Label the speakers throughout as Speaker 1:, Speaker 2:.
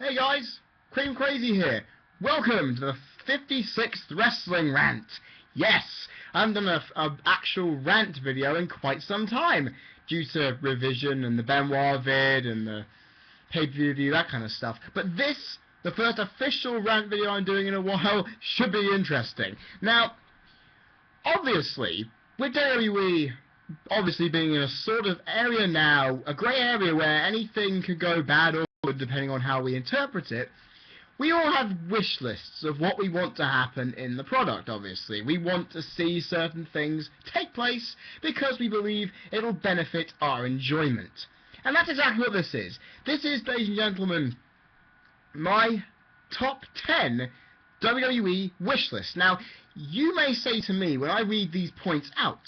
Speaker 1: Hey guys, CreamCrazy here. Welcome to the 56th Wrestling Rant. Yes, I haven't done an actual rant video in quite some time, due to revision and the Benoit vid and the pay-per-view, that kind of stuff. But this, the first official rant video I'm doing in a while, should be interesting. Now, obviously, with WWE obviously being in a sort of area now, a grey area where anything could go bad or good depending on how we interpret it, we all have wish lists of what we want to happen in the product, obviously. We want to see certain things take place because we believe it'll benefit our enjoyment. And that's exactly what this is. This is, ladies and gentlemen, my top 10 WWE wish list. Now, you may say to me when I read these points out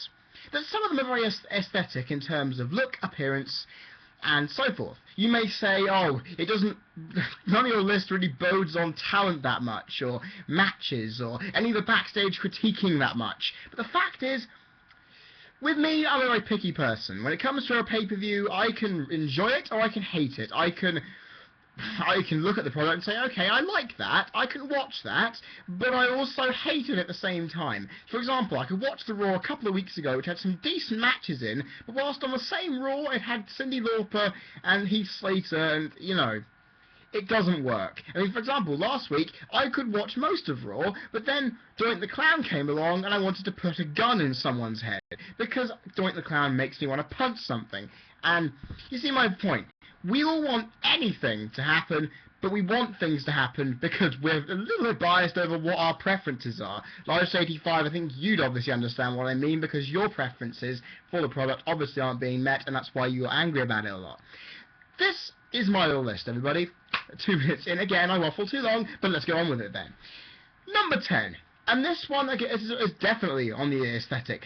Speaker 1: that some of them are very aesthetic in terms of look, appearance, and so forth. You may say, oh, it doesn't, none of your list really bodes on talent that much, or matches, or any of the backstage critiquing that much. But the fact is, with me, I'm a very picky person. When it comes to a pay-per-view, I can enjoy it or I can hate it. I can look at the product and say, okay, I like that, I can watch that, but I also hate it at the same time. For example, I could watch the Raw a couple of weeks ago, which had some decent matches in, but whilst on the same Raw, it had Cyndi Lauper and Heath Slater, and, you know, it doesn't work. I mean, for example, last week, I could watch most of Raw, but then Doink the Clown came along and I wanted to put a gun in someone's head, because Doink the Clown makes me want to punch something. And you see my point. We all want anything to happen, but we want things to happen because we're a little bit biased over what our preferences are. Large 85, I think you'd obviously understand what I mean, because your preferences for the product obviously aren't being met, and that's why you're angry about it a lot. This is my little list, everybody. 2 minutes in, again, I waffle too long, but let's go on with it then. Number 10, and this one again is definitely on the aesthetic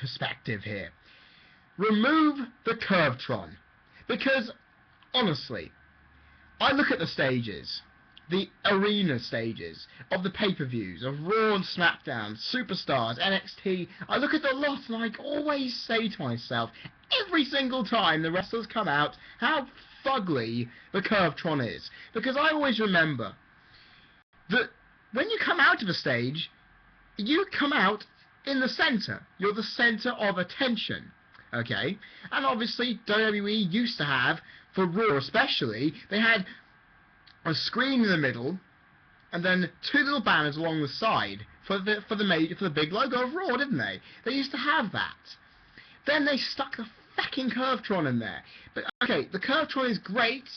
Speaker 1: perspective here. Remove the Curvetron, because honestly, I look at the stages, the arena stages of the pay-per-views, of Raw and SmackDown, Superstars, NXT. I look at the lot and I always say to myself, every single time the wrestlers come out, how fugly the Curvetron is. Because I always remember that when you come out of a stage, you come out in the centre. You're the centre of attention. Okay? And obviously, WWE used to have, for Raw especially, they had a screen in the middle, and then 2 little banners along the side for the big logo of Raw, didn't they? They used to have that. Then they stuck the fucking Curvetron in there. But okay, the Curvetron is great,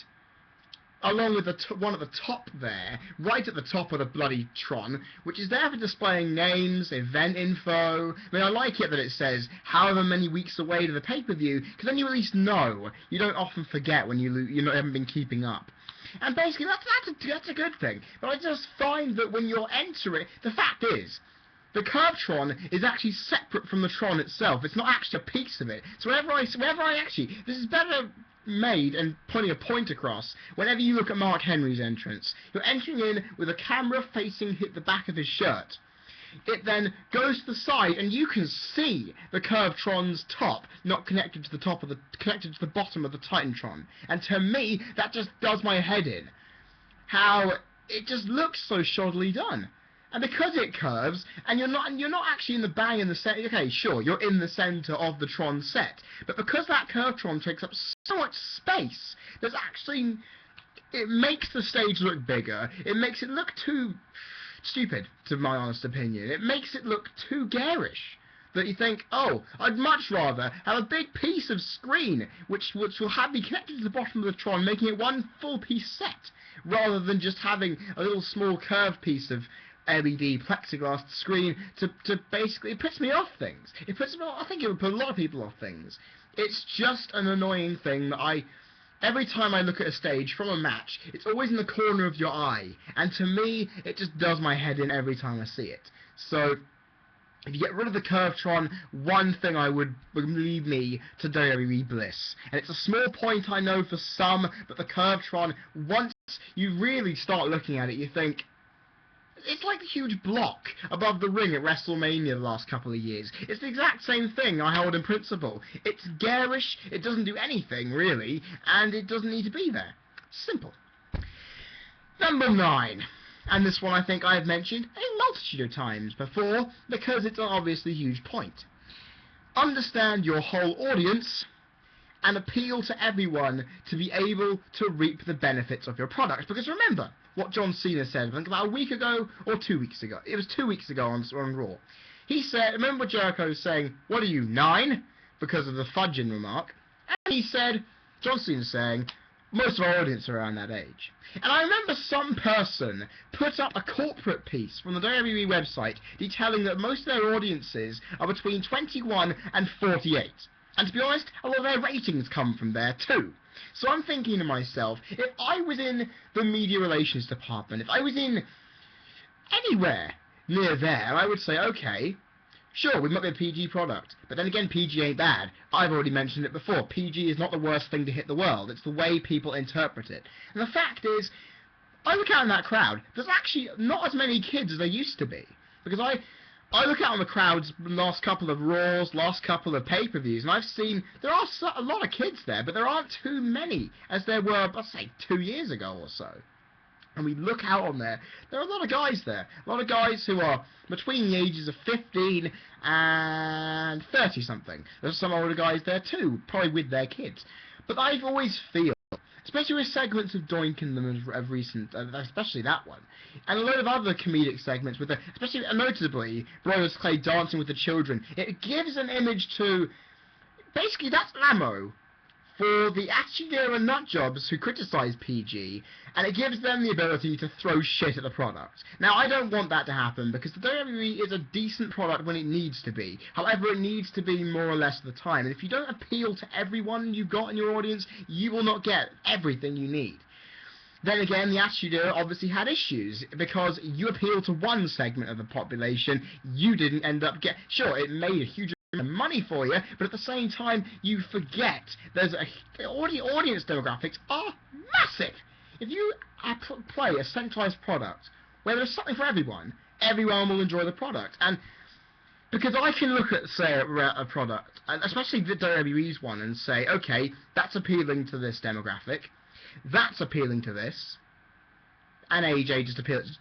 Speaker 1: along with the one at the top there, right at the top of the bloody Tron, which is there for displaying names, event info. I mean, I like it that it says however many weeks away to the pay-per-view, because then you at least know. You don't often forget when you haven't been keeping up. And basically, that's a good thing. But I just find that when you're entering, the fact is, the Curvetron is actually separate from the Tron itself. It's not actually a piece of it. So whenever I actually, this is better made and putting a point across. Whenever you look at Mark Henry's entrance, you're entering in with a camera facing the back of his shirt. It then goes to the side, and you can see the Curvetron's top, not connected to connected to the bottom of the Titantron. And to me, that just does my head in. How it just looks so shoddily done. And because it curves, and you're not actually in the bang in the center. Okay, sure, you're in the center of the Tron set, but because that Curvetron takes up so much space, there's actually, it makes the stage look bigger. It makes it look too stupid, to my honest opinion. It makes it look too garish. That you think, oh, I'd much rather have a big piece of screen which will be connected to the bottom of the Tron, making it one full piece set, rather than just having a little small curved piece of LED plexiglass screen to basically, it puts me off things. I think it would put a lot of people off things. It's just an annoying thing that every time I look at a stage from a match, it's always in the corner of your eye, and to me, it just does my head in every time I see it. So, if you get rid of the Curvetron, one thing I would lead me to WWE bliss. And it's a small point, I know, for some, but the Curvetron, once you really start looking at it, you think, it's like the huge block above the ring at WrestleMania the last couple of years. It's the exact same thing I hold in principle. It's garish, it doesn't do anything, really, and it doesn't need to be there. Simple. Number 9. And this one I think I have mentioned a multitude of times before, because it's an obviously huge point. Understand your whole audience and appeal to everyone to be able to reap the benefits of your product. Because remember what John Cena said, I think about a week ago or 2 weeks ago. It was 2 weeks ago on Raw. He said, remember Jericho saying, "What are you, 9?" because of the fudging remark. And he said, John Cena saying, "Most of our audience are around that age." And I remember some person put up a corporate piece from the WWE website detailing that most of their audiences are between 21 and 48. And to be honest, a lot of their ratings come from there too. So I'm thinking to myself, if I was in the media relations department, if I was in anywhere near there, I would say, okay, sure, we might be a PG product, but then again, PG ain't bad. I've already mentioned it before. PG is not the worst thing to hit the world. It's the way people interpret it. And the fact is, I look out in that crowd, there's actually not as many kids as there used to be. Because I look out on the crowds last couple of Raws, last couple of pay-per-views, and I've seen there are a lot of kids there, but there aren't too many as there were, let's say, 2 years ago or so. And we look out on there are a lot of guys there. A lot of guys who are between the ages of 15 and 30-something. There's some older guys there too, probably with their kids. But I've always feel, especially with segments of Doink in them of recent, especially that one, and a lot of other comedic segments, with especially notably Brodus Clay dancing with the children, it gives an image to, basically that's ammo for the Attitude Era nutjobs who criticise PG, and it gives them the ability to throw shit at the product. Now, I don't want that to happen, because the WWE is a decent product when it needs to be. However, it needs to be more or less of the time, and if you don't appeal to everyone you've got in your audience, you will not get everything you need. Then again, the Attitude Era obviously had issues, because you appealed to one segment of the population, you didn't end up sure, it made a huge money for you, but at the same time you forget there's audience demographics are massive. If you play a centralized product where there's something for everyone, everyone will enjoy the product. And because I can look at, say, a product, and especially the WWE's one, and say, okay, that's appealing to this demographic, that's appealing to this, and AJ just appeals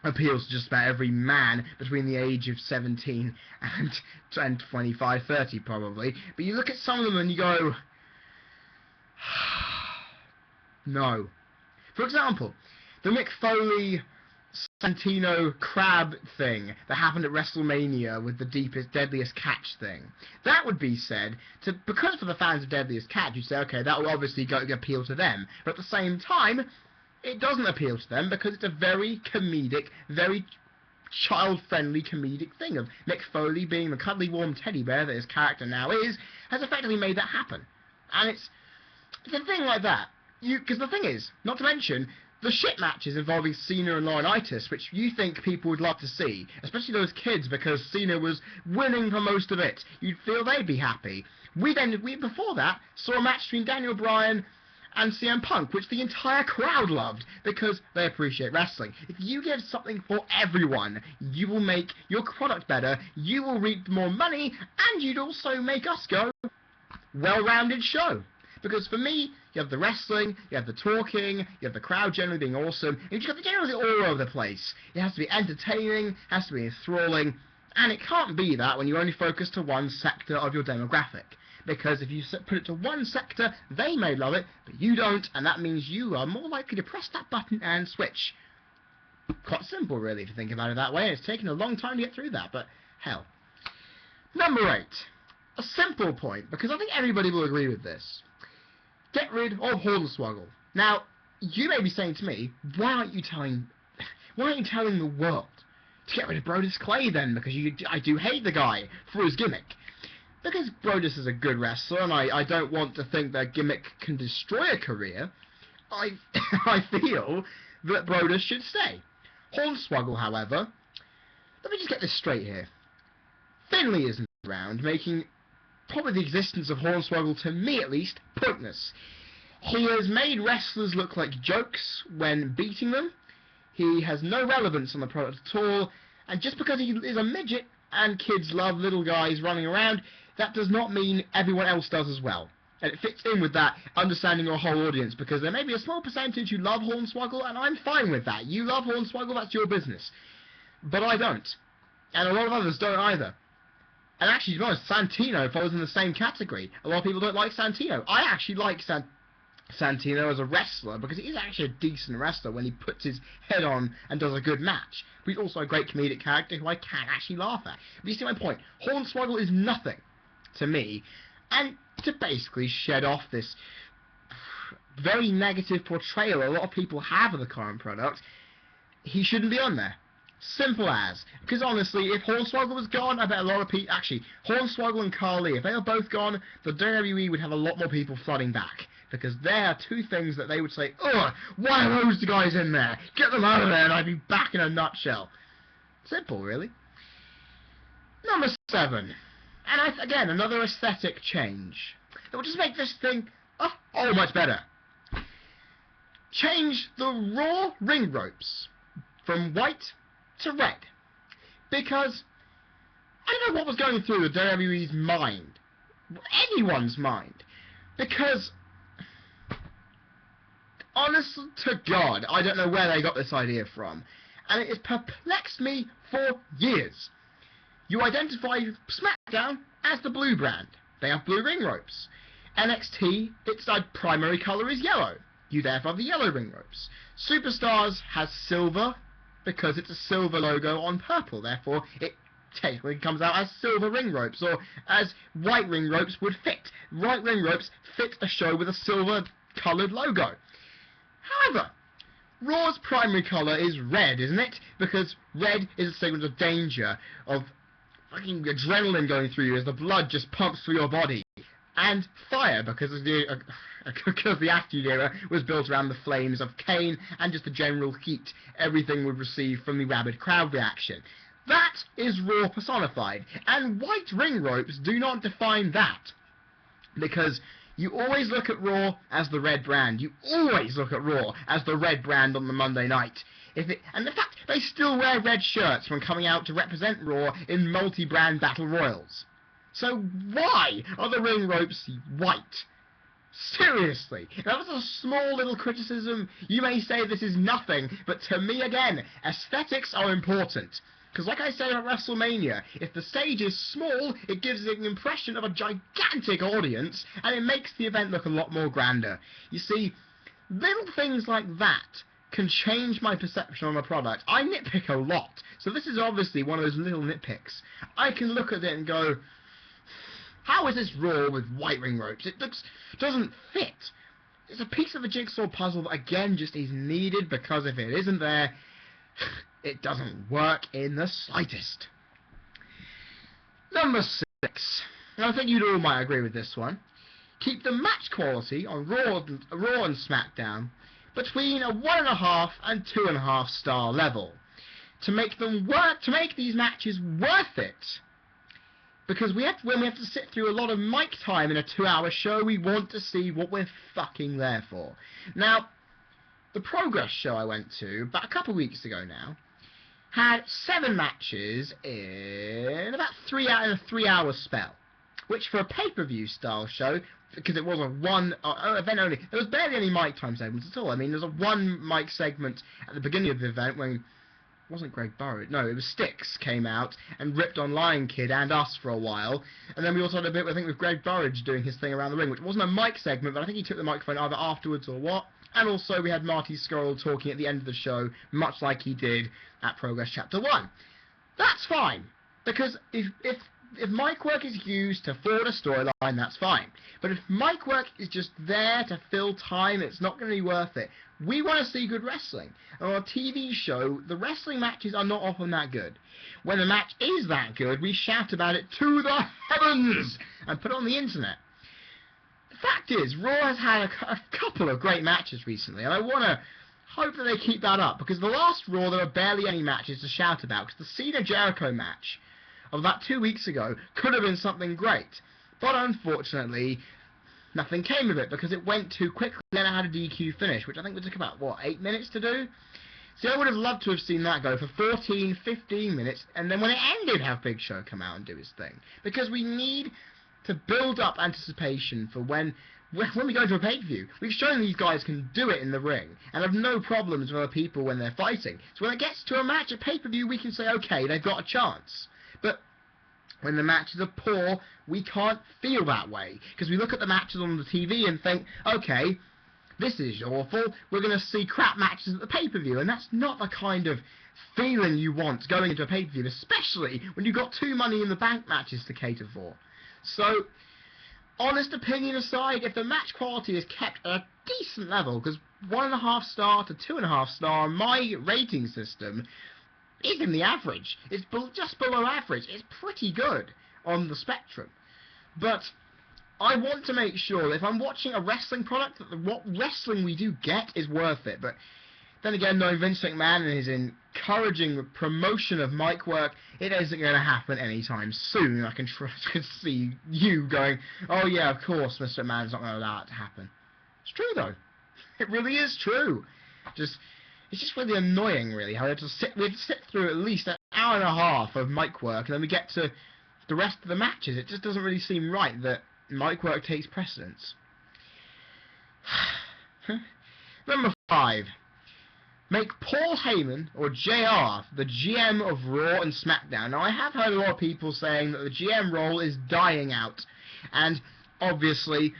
Speaker 1: to just about every man between the age of 17 and 25, 30 probably. But you look at some of them and you go, no. For example, the Mick Foley Santino crab thing that happened at WrestleMania with the Deadliest Catch thing. That would be said to, because for the fans of Deadliest Catch, you'd say, okay, that will obviously appeal to them. But at the same time, it doesn't appeal to them because it's a very comedic, very child-friendly comedic thing of Mick Foley being the cuddly warm teddy bear that his character now is, has effectively made that happen. And it's a thing like that. Because the thing is, not to mention, the shit matches involving Cena and Laurinaitis, which you think people would love to see, especially those kids, because Cena was winning for most of it. You'd feel they'd be happy. We before that, saw a match between Daniel Bryan and CM Punk, which the entire crowd loved, because they appreciate wrestling. If you give something for everyone, you will make your product better, you will reap more money, and you'd also make us go, well-rounded show. Because for me, you have the wrestling, you have the talking, you have the crowd generally being awesome, and you've got the generally all over the place. It has to be entertaining, has to be enthralling, and it can't be that when you only focus to one sector of your demographic. Because if you put it to one sector, they may love it, but you don't, and that means you are more likely to press that button and switch. Quite simple, really, if you think about it that way. It's taken a long time to get through that, but hell. Number 8. A simple point, because I think everybody will agree with this. Get rid of Hornswoggle. Now, you may be saying to me, why aren't you telling the world to get rid of Brodus Clay then? Because I do hate the guy for his gimmick. Because Brodus is a good wrestler, and I don't want to think that gimmick can destroy a career, I feel that Brodus should stay. Hornswoggle, however, let me just get this straight here. Finlay isn't around, making probably the existence of Hornswoggle, to me at least, pointless. He has made wrestlers look like jokes when beating them. He has no relevance on the product at all, and just because he is a midget and kids love little guys running around, that does not mean everyone else does as well. And it fits in with that understanding your whole audience, because there may be a small percentage who love Hornswoggle, and I'm fine with that. You love Hornswoggle, that's your business. But I don't. And a lot of others don't either. And actually, to be honest, Santino falls in the same category. A lot of people don't like Santino. I actually like Santino as a wrestler, because he's actually a decent wrestler when he puts his head on and does a good match. But he's also a great comedic character who I can actually laugh at. But you see my point. Hornswoggle is nothing to me. And to basically shed off this very negative portrayal a lot of people have of the current product, he shouldn't be on there. Simple as. Because honestly, if Hornswoggle was gone, I bet a lot of people... Actually, Hornswoggle and Carly, if they were both gone, the WWE would have a lot more people flooding back. Because there are two things that they would say, ugh, why are those guys in there? Get them out of there and I'd be back in a nutshell. Simple, really. Number 7. And again, another aesthetic change that will just make this thing oh much better. Change the Raw ring ropes from white to red. Because I don't know what was going through the WWE's mind, anyone's mind. Because, honest to God, I don't know where they got this idea from. And it has perplexed me for years. You identify SmackDown as the blue brand. They have blue ring ropes. NXT, its primary colour is yellow. You therefore have the yellow ring ropes. Superstars has silver, because it's a silver logo on purple. Therefore, it technically comes out as silver ring ropes, or as white ring ropes would fit. White ring ropes fit a show with a silver coloured logo. However, Raw's primary colour is red, isn't it? Because red is a signal of danger, of fucking adrenaline going through you as the blood just pumps through your body. And fire, because the Attitude Era was built around the flames of Kane and just the general heat everything would receive from the rabid crowd reaction. That is Raw personified, and white ring ropes do not define that. Because you always look at Raw as the red brand. You always look at Raw as the red brand on the Monday night. And the fact they still wear red shirts when coming out to represent Raw in multi-brand battle royals. So why are the ring ropes white? Seriously, that was a small little criticism. You may say this is nothing, but to me again, aesthetics are important. Because like I said at WrestleMania, if the stage is small, it gives it an impression of a gigantic audience, and it makes the event look a lot more grander. You see, little things like that can change my perception on a product. I nitpick a lot, so this is obviously one of those little nitpicks. I can look at it and go, how is this Raw with white ring ropes? It doesn't fit. It's a piece of a jigsaw puzzle that again just is needed, because if it isn't there, it doesn't work in the slightest. Number 6. And I think you'd all might agree with this one. Keep the match quality on Raw and SmackDown between a 1.5 and 2.5 star level to make them work, to make these matches worth it. Because when we have to sit through a lot of mic time in a 2-hour show, we want to see what we're fucking there for. Now, the Progress show I went to about a couple of weeks ago now had 7 matches in about a 3-hour spell, which for a pay-per-view style show, because it was a one event only, there was barely any mic time segments at all. I mean, there's a 1 mic segment at the beginning of the event when it wasn't Greg Burridge, no, it was Styx came out and ripped on Lion Kid and us for a while, and then we also had a bit, I think, with Greg Burridge doing his thing around the ring, which wasn't a mic segment, but I think he took the microphone either afterwards or what. And also we had Marty Scurll talking at the end of the show, much like he did at Progress Chapter 1. That's fine, because if mic work is used to forward a storyline, that's fine. But if mic work is just there to fill time, it's not going to be worth it. We want to see good wrestling. And on a TV show, the wrestling matches are not often that good. When the match is that good, we shout about it to the heavens and put it on the internet. The fact is, Raw has had a couple of great matches recently, and I want to hope that they keep that up, because the last Raw there were barely any matches to shout about, because the Cena-Jericho match of about 2 weeks ago could have been something great. But unfortunately, nothing came of it, because it went too quickly, then it had a DQ finish, which I think would take about, 8 minutes to do? See, I would have loved to have seen that go for 14, 15 minutes, and then when it ended, have Big Show come out and do his thing. Because we need to build up anticipation for when we go to a pay-per-view. We've shown these guys can do it in the ring and have no problems with other people when they're fighting. So when it gets to a match at pay-per-view, we can say, okay, they've got a chance. But when the matches are poor, we can't feel that way. Because we look at the matches on the TV and think, okay, this is awful, we're going to see crap matches at the pay-per-view. And that's not the kind of feeling you want going into a pay-per-view, especially when you've got 2 Money in the Bank matches to cater for. So, honest opinion aside, if the match quality is kept at a decent level, because 1.5 star to 2.5 star, my rating system is in the average. It's just below average. It's pretty good on the spectrum. But I want to make sure that if I'm watching a wrestling product, that what wrestling we do get is worth it. But then again, knowing Vince McMahon and his encouraging promotion of mic work, it isn't going to happen anytime soon. I can see you going, oh yeah, of course, Mr. McMahon's not going to allow it to happen. It's true, though. It really is true. It's just really annoying, really, how we have to sit through at least an hour and a half of mic work, and then we get to the rest of the matches. It just doesn't really seem right that mic work takes precedence. Number 5. Make Paul Heyman, or JR, the GM of Raw and SmackDown. Now, I have heard a lot of people saying that the GM role is dying out, and obviously,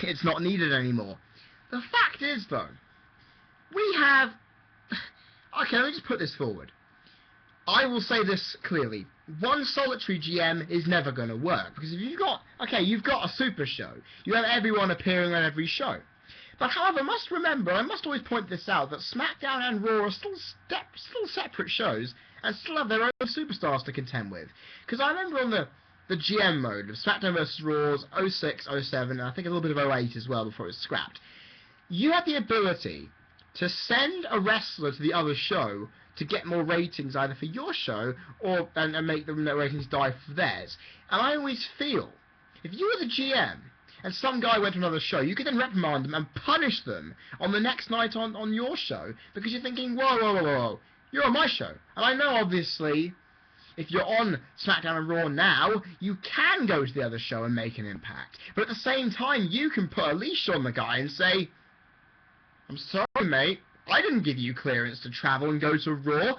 Speaker 1: it's not needed anymore. The fact is, though, we have... Okay, let me just put this forward. I will say this clearly. One solitary GM is never going to work, because if you've got a super show, you have everyone appearing on every show. But however, I must always point this out, that SmackDown and Raw are still separate shows, and still have their own superstars to contend with. Because I remember on the GM mode of SmackDown vs. Raw's 06, 07, and I think a little bit of 08 as well before it was scrapped, you had the ability to send a wrestler to the other show to get more ratings either for your show or and make the ratings die for theirs. And I always feel, if you were the GM and some guy went to another show, you could then reprimand them and punish them on the next night on your show, because you're thinking, whoa, you're on my show. And I know, obviously, if you're on SmackDown and Raw now, you can go to the other show and make an impact. But at the same time, you can put a leash on the guy and say, I'm sorry, mate, I didn't give you clearance to travel and go to Raw.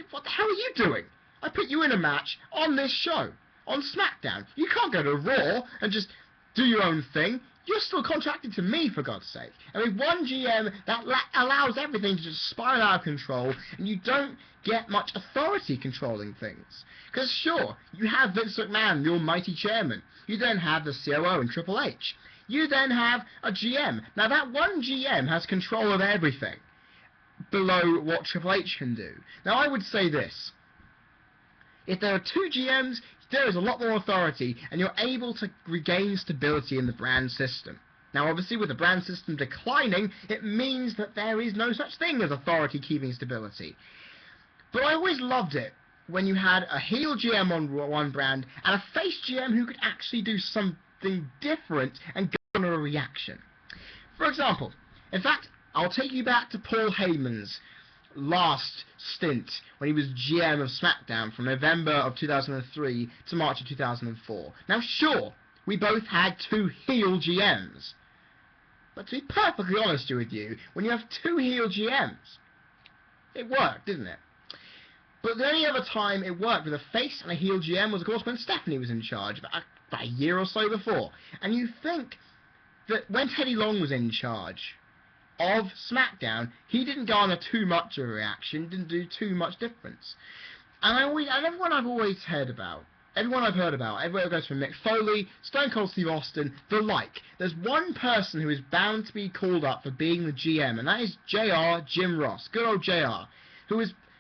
Speaker 1: What the hell are you doing? I put you in a match on this show, on SmackDown. You can't go to Raw and just do your own thing. You're still contracted to me, for God's sake. I mean, one GM, that allows everything to just spiral out of control, and you don't get much authority controlling things. Because sure, you have Vince McMahon, the almighty chairman. You then have the COO and Triple H. You then have a GM. Now, that one GM has control of everything below what Triple H can do. Now, I would say this. If there are 2 GMs, there is a lot more authority, and you're able to regain stability in the brand system. Now, obviously, with the brand system declining, it means that there is no such thing as authority keeping stability. But I always loved it when you had a heel GM on one brand and a face GM who could actually do something different and go on a reaction. For example, in fact, I'll take you back to Paul Heyman's last stint when he was GM of SmackDown from November of 2003 to March of 2004. Now, sure, we both had 2 heel GMs. But to be perfectly honest with you, when you have 2 heel GMs, it worked, didn't it? But the only other time it worked with a face and a heel GM was, of course, when Stephanie was in charge, about a year or so before. And you think that when Teddy Long was in charge of SmackDown, he didn't garner too much of a reaction, didn't do too much difference. And everyone I've heard about, everyone goes from Mick Foley, Stone Cold Steve Austin, the like. There's one person who is bound to be called up for being the GM, and that is JR, Jim Ross, good old JR, who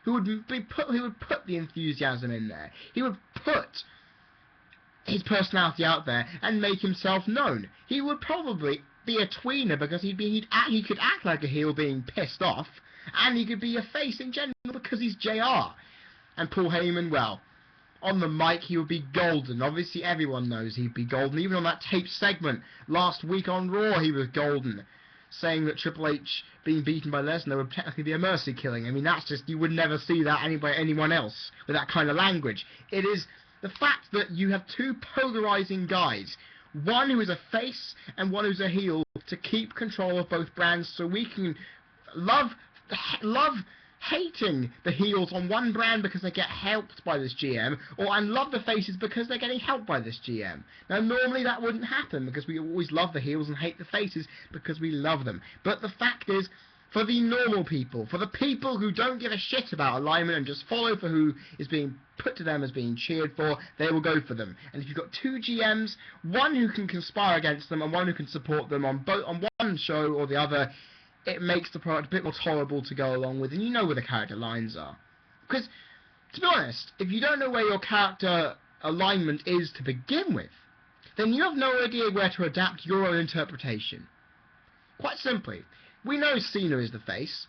Speaker 1: would put the enthusiasm in there. He would put his personality out there and make himself known. He would probably be a tweener because he could act like a heel being pissed off, and he could be a face in general because he's JR. And Paul Heyman, well, on the mic he would be golden. Obviously everyone knows he'd be golden. Even on that taped segment last week on Raw, he was golden, saying that Triple H being beaten by Lesnar would technically be a mercy killing. I mean, that's just, you would never see that by anyone else with that kind of language. It is The fact that you have two polarizing guys, one who is a face and one who's a heel, to keep control of both brands, so we can love hating the heels on one brand because they get helped by this GM, or and love the faces because they're getting helped by this GM. Now, normally that wouldn't happen because we always love the heels and hate the faces because we love them. But the fact is, for the normal people, for the people who don't give a shit about alignment and just follow for who is being put to them as being cheered for, they will go for them. And if you've got two GMs, one who can conspire against them and one who can support them on one show or the other, it makes the product a bit more tolerable to go along with, and you know where the character lines are. Because, to be honest, if you don't know where your character alignment is to begin with, then you have no idea where to adapt your own interpretation. Quite simply, we know Cena is the face,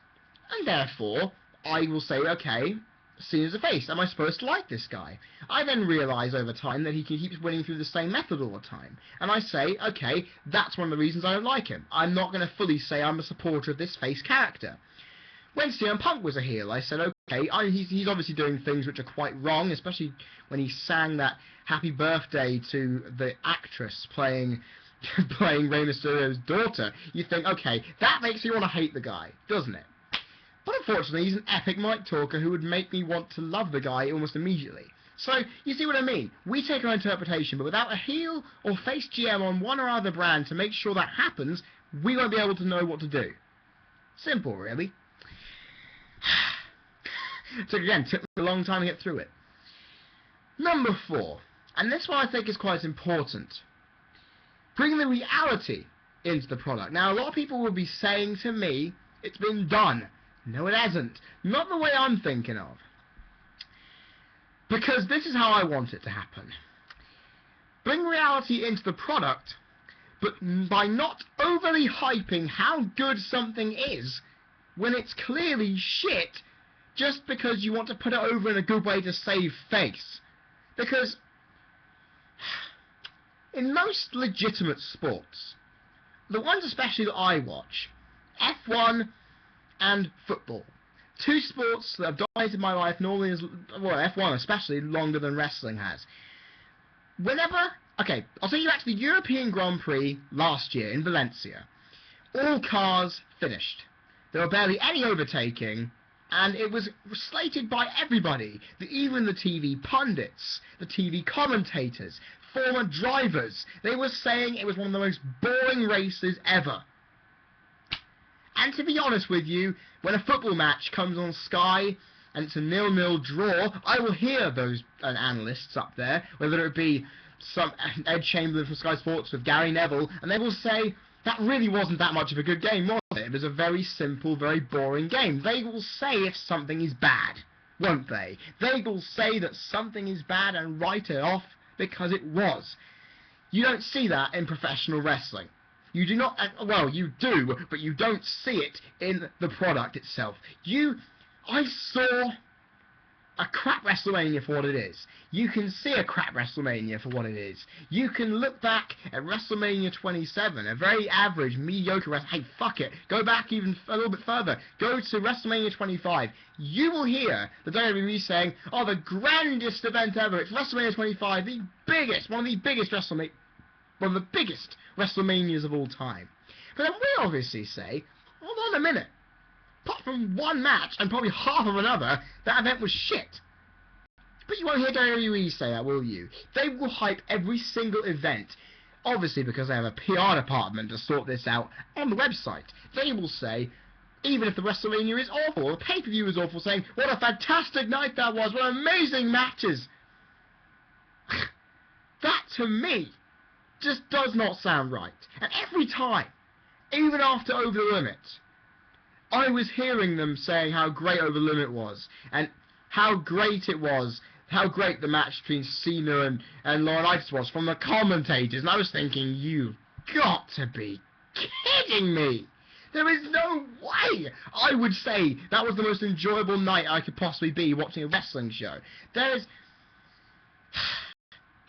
Speaker 1: and therefore, I will say, okay, Cena's the face. Am I supposed to like this guy? I then realise over time that he keeps winning through the same method all the time. And I say, okay, that's one of the reasons I don't like him. I'm not going to fully say I'm a supporter of this face character. When CM Punk was a heel, I said, okay, he's obviously doing things which are quite wrong, especially when he sang that happy birthday to the actress playing Rey Mysterio's daughter. You think, okay, that makes you want to hate the guy, doesn't it? But unfortunately, he's an epic mic talker who would make me want to love the guy almost immediately. So, you see what I mean? We take our interpretation, but without a heel or face GM on one or other brand to make sure that happens, we won't be able to know what to do. Simple, really. Took me a long time to get through it. Number 4, and this one I think is quite important. Bring the reality into the product. Now, a lot of people will be saying to me, it's been done. No, it hasn't. Not the way I'm thinking of. Because this is how I want it to happen. Bring reality into the product, but by not overly hyping how good something is, when it's clearly shit, just because you want to put it over in a good way to save face. Because in most legitimate sports, the ones especially that I watch, F1 and football, two sports that have dominated my life normally, well, F1 especially, longer than wrestling has. Okay, I'll take you back to the European Grand Prix last year in Valencia. All cars finished. There were barely any overtaking, and it was slated by everybody, even the TV pundits, the TV commentators, former drivers. They were saying it was one of the most boring races ever. And to be honest with you, when a football match comes on Sky and it's a 0-0 draw, I will hear those analysts up there, whether it be some Ed Chamberlain from Sky Sports with Gary Neville, and they will say, that really wasn't that much of a good game, was it? It was a very simple, very boring game. They will say if something is bad, won't they? They will say that something is bad and write it off because it was. You don't see that in professional wrestling. You do not, well, you do, but you don't see it in the product itself. I saw a crap WrestleMania for what it is. You can see a crap WrestleMania for what it is. You can look back at WrestleMania 27, a very average, mediocre hey, fuck it, go back even a little bit further. Go to WrestleMania 25. You will hear the WWE saying, oh, the grandest event ever. It's WrestleMania 25, the biggest, one of the biggest WrestleManias of all time. But then we obviously say, hold on a minute. Apart from one match and probably half of another, that event was shit. But you won't hear WWE say that, will you? They will hype every single event, obviously because they have a PR department to sort this out on the website. They will say, even if the WrestleMania is awful, or the pay-per-view is awful, saying, what a fantastic night that was, what amazing matches. That, to me, just does not sound right. And every time, even after Over the Limit, I was hearing them saying how great Over the Limit was, and how great it was, how great the match between Cena and Laurinaitis was from the commentators, and I was thinking, you've got to be kidding me! There is no way I would say that was the most enjoyable night I could possibly be watching a wrestling show.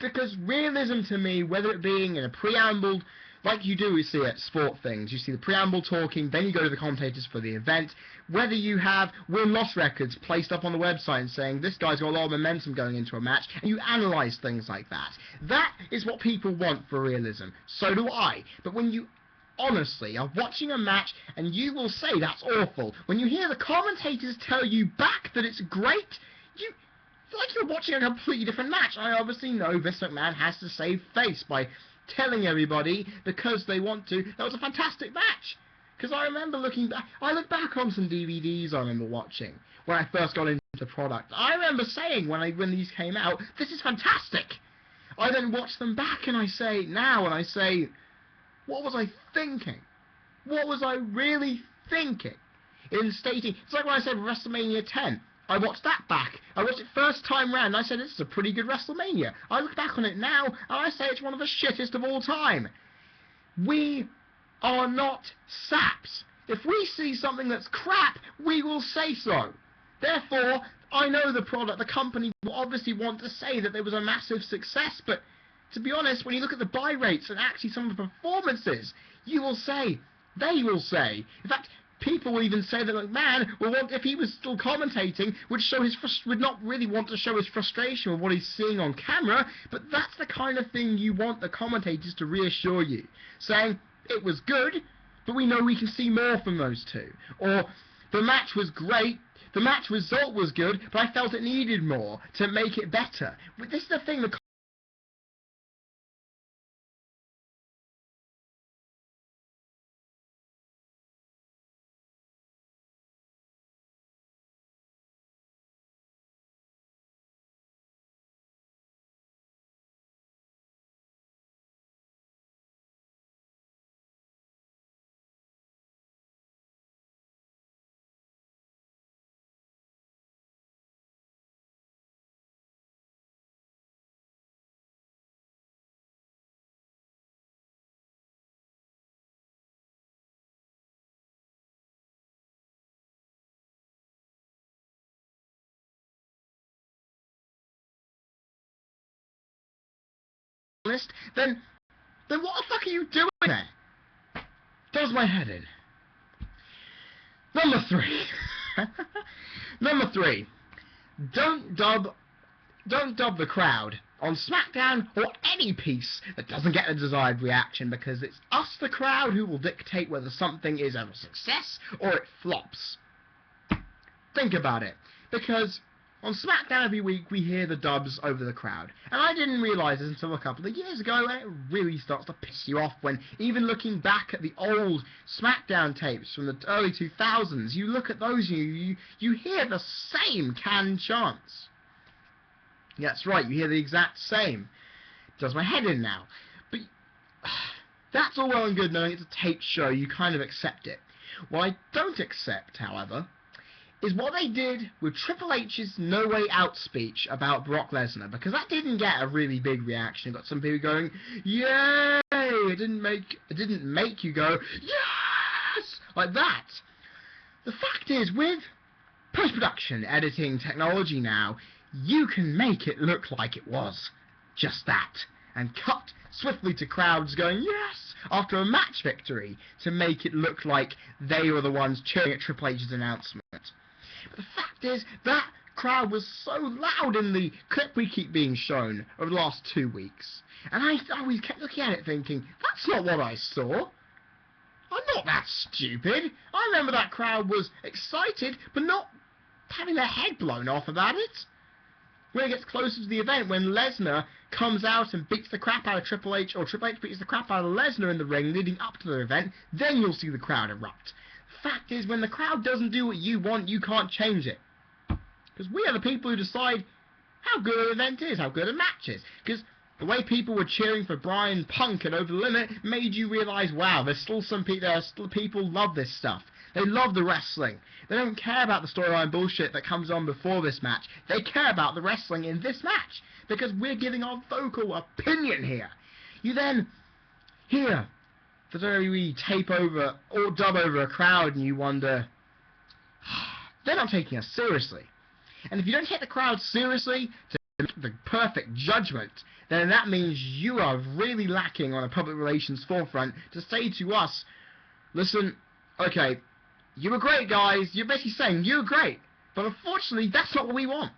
Speaker 1: Because realism to me, whether it being in a preamble like you do, we see at sport things. You see the preamble talking, then you go to the commentators for the event. Whether you have win-loss records placed up on the website and saying this guy's got a lot of momentum going into a match, and you analyse things like that. That is what people want for realism. So do I. But when you honestly are watching a match and you will say that's awful, when you hear the commentators tell you back that it's great, it's like you're watching a completely different match. I obviously know Vince McMahon has to save face by telling everybody, because they want to, that was a fantastic match. Because I remember looking back, I look back on some DVDs I remember watching when I first got into the product. I remember saying when these came out, this is fantastic. I then watch them back and I say, what was I thinking? What was I really thinking? In stating, it's like when I said WrestleMania 10. I watched that back. I watched it first time round and I said, this is a pretty good WrestleMania. I look back on it now and I say it's one of the shittest of all time. We are not saps. If we see something that's crap, we will say so. Therefore, I know the product, the company will obviously want to say that there was a massive success, but to be honest, when you look at the buy rates and actually some of the performances, they will say, in fact, people will even say that McMahon will want, if he was still commentating, would not really want to show his frustration with what he's seeing on camera, but that's the kind of thing you want the commentators to reassure you, saying, it was good, but we know we can see more from those two. Or, the match was great, the match result was good, but I felt it needed more to make it better. But this is the thing, the then what the fuck are you doing there? Does my head in. Number 3. Number 3. Don't dub the crowd on SmackDown or any piece that doesn't get a desired reaction, because it's us, the crowd, who will dictate whether something is a success or it flops. Think about it. Because on SmackDown every week we hear the dubs over the crowd. And I didn't realise this until a couple of years ago, and it really starts to piss you off when, even looking back at the old SmackDown tapes from the early 2000s, you look at those and you hear the same canned chants. That's right, you hear the exact same. Does my head in now. But that's all well and good knowing it's a taped show, you kind of accept it. What I don't accept, however, is what they did with Triple H's No Way Out speech about Brock Lesnar, because that didn't get a really big reaction. It got some people going, yay! It didn't make you go, yes! Like that. The fact is, with post-production editing technology now, you can make it look like it was just that, and cut swiftly to crowds going, yes! After a match victory, to make it look like they were the ones cheering at Triple H's announcement. But the fact is, that crowd was so loud in the clip we keep being shown over the last 2 weeks. And I always kept looking at it thinking, that's not what I saw. I'm not that stupid. I remember that crowd was excited, but not having their head blown off about it. When it gets closer to the event, when Lesnar comes out and beats the crap out of Triple H, or Triple H beats the crap out of Lesnar in the ring leading up to the event, then you'll see the crowd erupt. Fact is, when the crowd doesn't do what you want, you can't change it. Because we are the people who decide how good an event is, how good a match is. Because the way people were cheering for Bryan Punk and Over the Limit made you realise, wow, there's still people love this stuff. They love the wrestling. They don't care about the storyline bullshit that comes on before this match. They care about the wrestling in this match. Because we're giving our vocal opinion here. You then hear the WWE tape over or dub over a crowd and you wonder, they're not taking us seriously. And if you don't take the crowd seriously, to the perfect judgment, then that means you are really lacking on a public relations forefront to say to us, listen, okay, you were great, guys. You're basically saying you were great, but unfortunately, that's not what we want.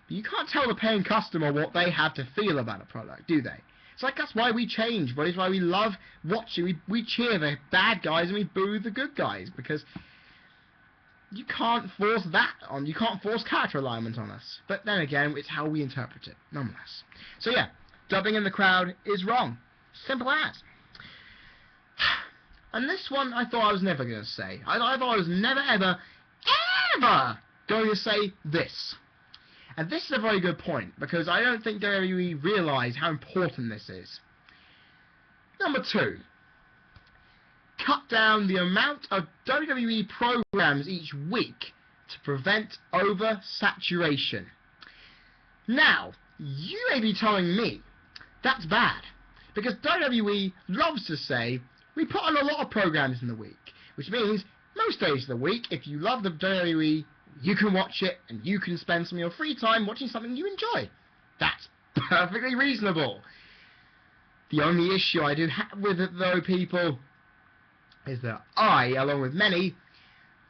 Speaker 1: You can't tell the paying customer what they have to feel about a product, do they? It's like that's why we change. But it's why we love watching. We cheer the bad guys and we boo the good guys, because you can't force that on. You can't force character alignment on us. But then again, it's how we interpret it, nonetheless. So yeah, dubbing in the crowd is wrong. Simple as. And this one, I thought I was never going to say. I thought I was never, ever, ever going to say this. And this is a very good point, because I don't think WWE realise how important this is. Number 2. Cut down the amount of WWE programs each week to prevent oversaturation. Now, you may be telling me that's bad, because WWE loves to say, we put on a lot of programs in the week, which means most days of the week, if you love the WWE, you can watch it, and you can spend some of your free time watching something you enjoy. That's perfectly reasonable. The only issue I do have with it, though, people, is that I, along with many,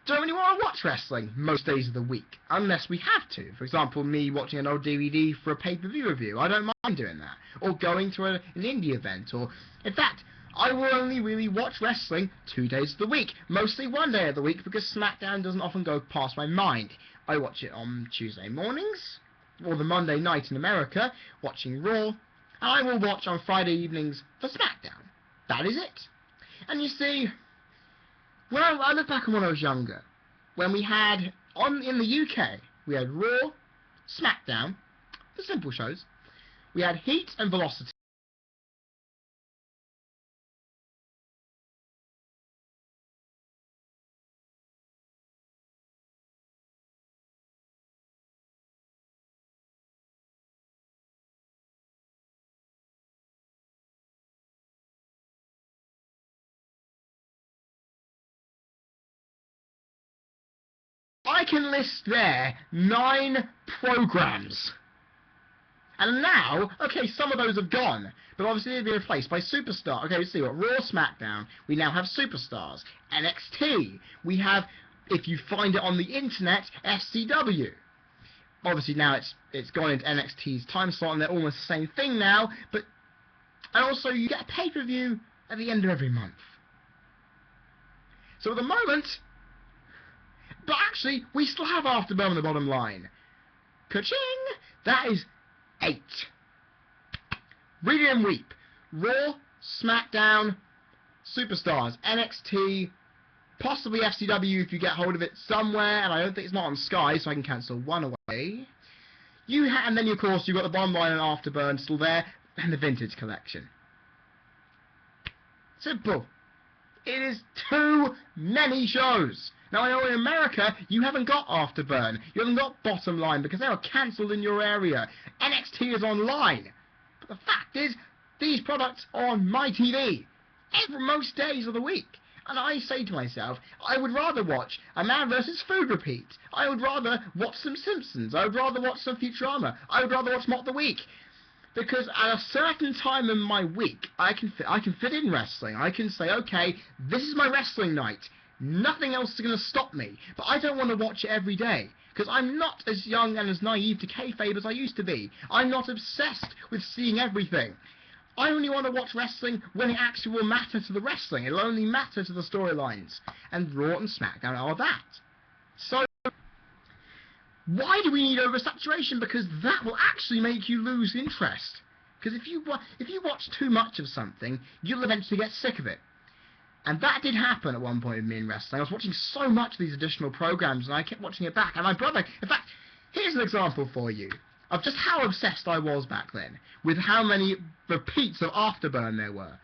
Speaker 1: don't really want to watch wrestling most days of the week, unless we have to. For example, me watching an old DVD for a pay-per-view review. I don't mind doing that. Or going to an indie event, or... In fact, I will only really watch wrestling 2 days of the week, mostly 1 day of the week, because SmackDown doesn't often go past my mind. I watch it on Tuesday mornings, or the Monday night in America, watching Raw, and I will watch on Friday evenings for SmackDown. That is it. And you see, when I look back on when I was younger, when we had, in the UK, we had Raw, SmackDown, the simple shows, we had Heat and Velocity. I can list there 9 programs. And now, okay, some of those have gone, but obviously they've been replaced by Superstar. Okay, let's see what Raw, SmackDown. We now have Superstars. NXT. We have, if you find it on the internet, SCW. Obviously now it's gone into NXT's time slot, and they're almost the same thing now. But and also you get a pay-per-view at the end of every month. So at the moment. But actually, we still have Afterburn on the bottom line. Ka-ching! That is 8. Read it and weep. Raw, SmackDown, Superstars, NXT, possibly FCW if you get hold of it somewhere, and I don't think it's not on Sky, so I can cancel one away. And then, of course, you've got the bottom line and Afterburn still there, and the Vintage Collection. Simple. It is too many shows. Now, I know in America, you haven't got Afterburn. You haven't got Bottom Line because they were cancelled in your area. NXT is online. But the fact is, these products are on my TV most days of the week. And I say to myself, I would rather watch A Man vs. Food Repeat. I would rather watch some Simpsons. I would rather watch some Futurama. I would rather watch Mock the Week. Because at a certain time in my week, I can fit in wrestling. I can say, okay, this is my wrestling night. Nothing else is going to stop me. But I don't want to watch it every day. Because I'm not as young and as naive to kayfabe as I used to be. I'm not obsessed with seeing everything. I only want to watch wrestling when it actually will matter to the wrestling. It'll only matter to the storylines. And Raw and SmackDown are that. So, why do we need oversaturation? Because that will actually make you lose interest. Because if you watch too much of something, you'll eventually get sick of it. And that did happen at one point with me in wrestling. I was watching so much of these additional programs, and I kept watching it back. And my brother, in fact, here's an example for you of just how obsessed I was back then, with how many repeats of Afterburn there were.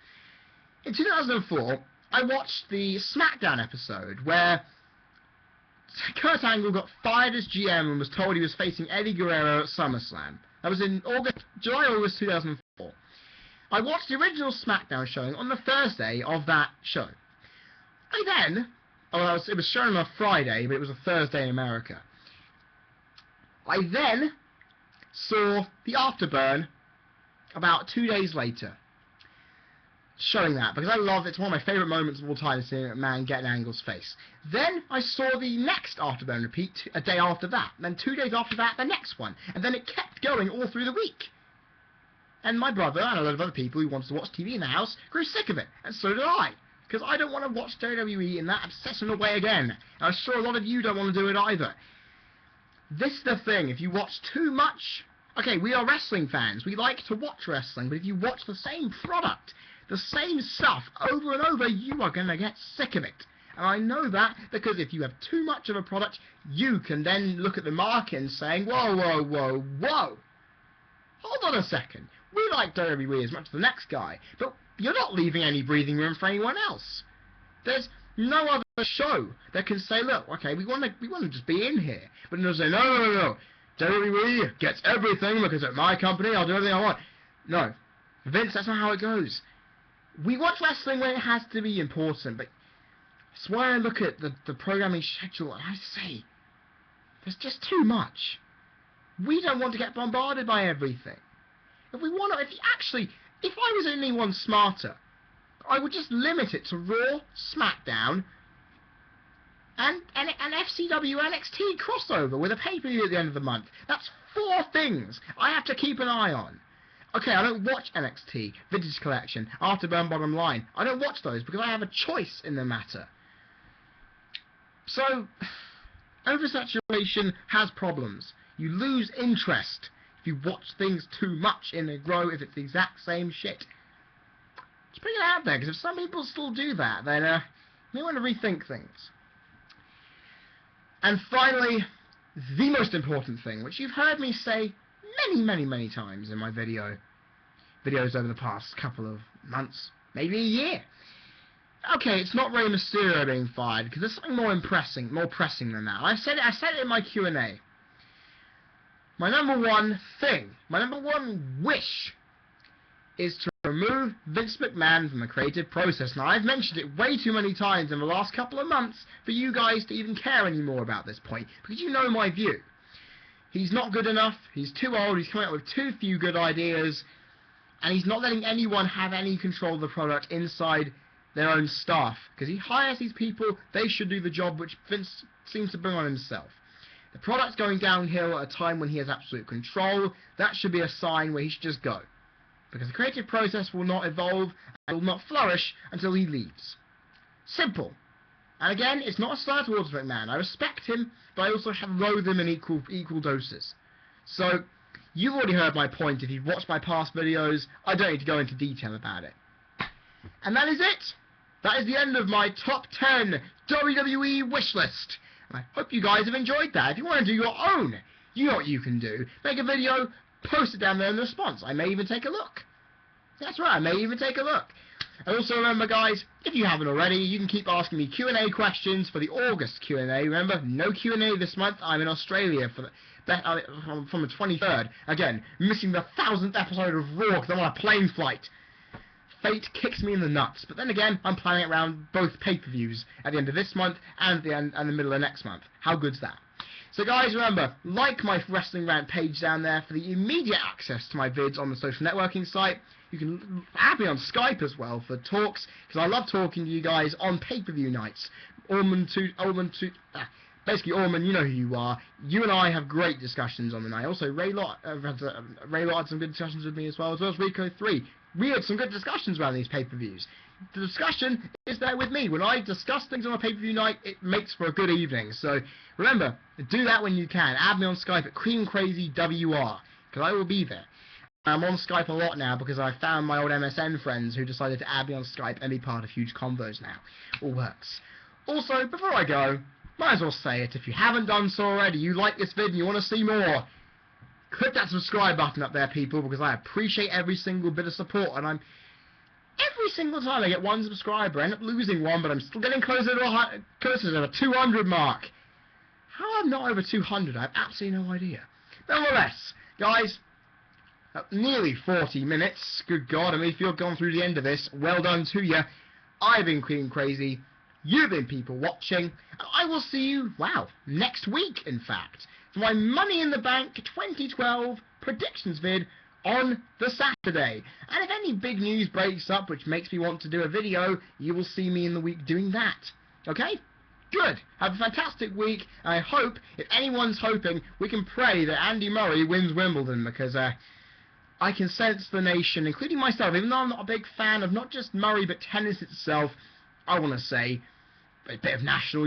Speaker 1: In 2004, I watched the SmackDown episode where Kurt Angle got fired as GM and was told he was facing Eddie Guerrero at SummerSlam. That was in July-August 2004. I watched the original SmackDown showing on the Thursday of that show. It was shown on a Friday, but it was a Thursday in America. I then saw the afterburn about 2 days later, showing that, because I love it's one of my favourite moments of all time, seeing a man get an Angle's face. Then I saw the next afterburn repeat a day after that, then 2 days after that, the next one, and then it kept going all through the week. And my brother and a lot of other people who wanted to watch TV in the house grew sick of it, and so did I, because I don't want to watch WWE in that obsessional way again, and I'm sure a lot of you don't want to do it either. This is the thing, if you watch too much... Okay, we are wrestling fans, we like to watch wrestling, but if you watch the same product, the same stuff over and over, you are going to get sick of it. And I know that because if you have too much of a product, you can then look at the market and saying, whoa, whoa, whoa, whoa. Hold on a second. We like WWE as much as the next guy, but you're not leaving any breathing room for anyone else. There's no other show that can say, look, okay, we want to just be in here. But they'll say, no. WWE gets everything because at my company I'll do everything I want. No. Vince, that's not how it goes. We watch wrestling when it has to be important, but it's why I look at the programming schedule and I say, there's just too much. We don't want to get bombarded by everything. If I was anyone smarter, I would just limit it to Raw, SmackDown, and FCW NXT crossover with a pay-per-view at the end of the month. That's 4 things I have to keep an eye on. Okay, I don't watch NXT, Vintage Collection, Afterburn Bottom Line. I don't watch those because I have a choice in the matter. So, oversaturation has problems. You lose interest if you watch things too much in a row if it's the exact same shit. Just putting it out there, because if some people still do that, then they want to rethink things. And finally, the most important thing, which you've heard me say many times in my videos over the past couple of months, maybe a year. Okay, it's not Rey Mysterio being fired, because there's something more pressing than that. I said it in my Q&A. My number one thing, my number one wish, is to remove Vince McMahon from the creative process. Now, I've mentioned it way too many times in the last couple of months for you guys to even care anymore about this point, because you know my view. He's not good enough, he's too old, he's coming up with too few good ideas, and he's not letting anyone have any control of the product inside their own staff, because he hires these people, they should do the job which Vince seems to bring on himself. The product's going downhill at a time when he has absolute control. That should be a sign where he should just go, because the creative process will not evolve and will not flourish until he leaves. Simple. And again, it's not a slur towards McMahon. I respect him, but I also loathe him in equal doses. So, you've already heard my point. If you've watched my past videos, I don't need to go into detail about it. And that is it. That is the end of my top 10 WWE wish list. And I hope you guys have enjoyed that. If you want to do your own, you know what you can do. Make a video, post it down there in the response. I may even take a look. That's right, I may even take a look. And also remember, guys, if you haven't already, you can keep asking me Q&A questions for the August Q&A. Remember, no Q&A this month. I'm in Australia for from the 23rd. Again, missing the 1000th episode of Raw because I'm on a plane flight. Fate kicks me in the nuts. But then again, I'm planning it around both pay-per-views at the end of this month and the middle of next month. How good's that? So guys, remember, like my Wrestling Rant page down there for the immediate access to my vids on the social networking site. You can add me on Skype as well for talks, because I love talking to you guys on pay-per-view nights. Basically, Orman, you know who you are. You and I have great discussions on the night. Also, Ray Lott had some good discussions with me as well as Rico 3. We had some good discussions around these pay-per-views. The discussion is there with me. When I discuss things on a pay-per-view night, it makes for a good evening. So, remember, do that when you can. Add me on Skype at CreamCrazyWR, because I will be there. I'm on Skype a lot now because I found my old MSN friends who decided to add me on Skype and be part of huge convos now. All works. Also, before I go, might as well say it. If you haven't done so already, you like this vid and you want to see more, click that subscribe button up there, people, because I appreciate every single bit of support. And every single time I get one subscriber, I end up losing one, but I'm still getting closer to the 200 mark. How I'm not over 200, I have absolutely no idea. Nonetheless, guys, nearly 40 minutes. Good God, I mean, if you've gone through the end of this, well done to you. I've been Cream Crazy. You've been people watching. And I will see you, wow, next week, in fact, for my Money in the Bank 2012 predictions vid on the Saturday. And if any big news breaks up which makes me want to do a video, you will see me in the week doing that. Okay? Good. Have a fantastic week. I hope, if anyone's hoping, we can pray that Andy Murray wins Wimbledon, because I can sense the nation, including myself, even though I'm not a big fan of not just Murray but tennis itself, I want to say a bit of national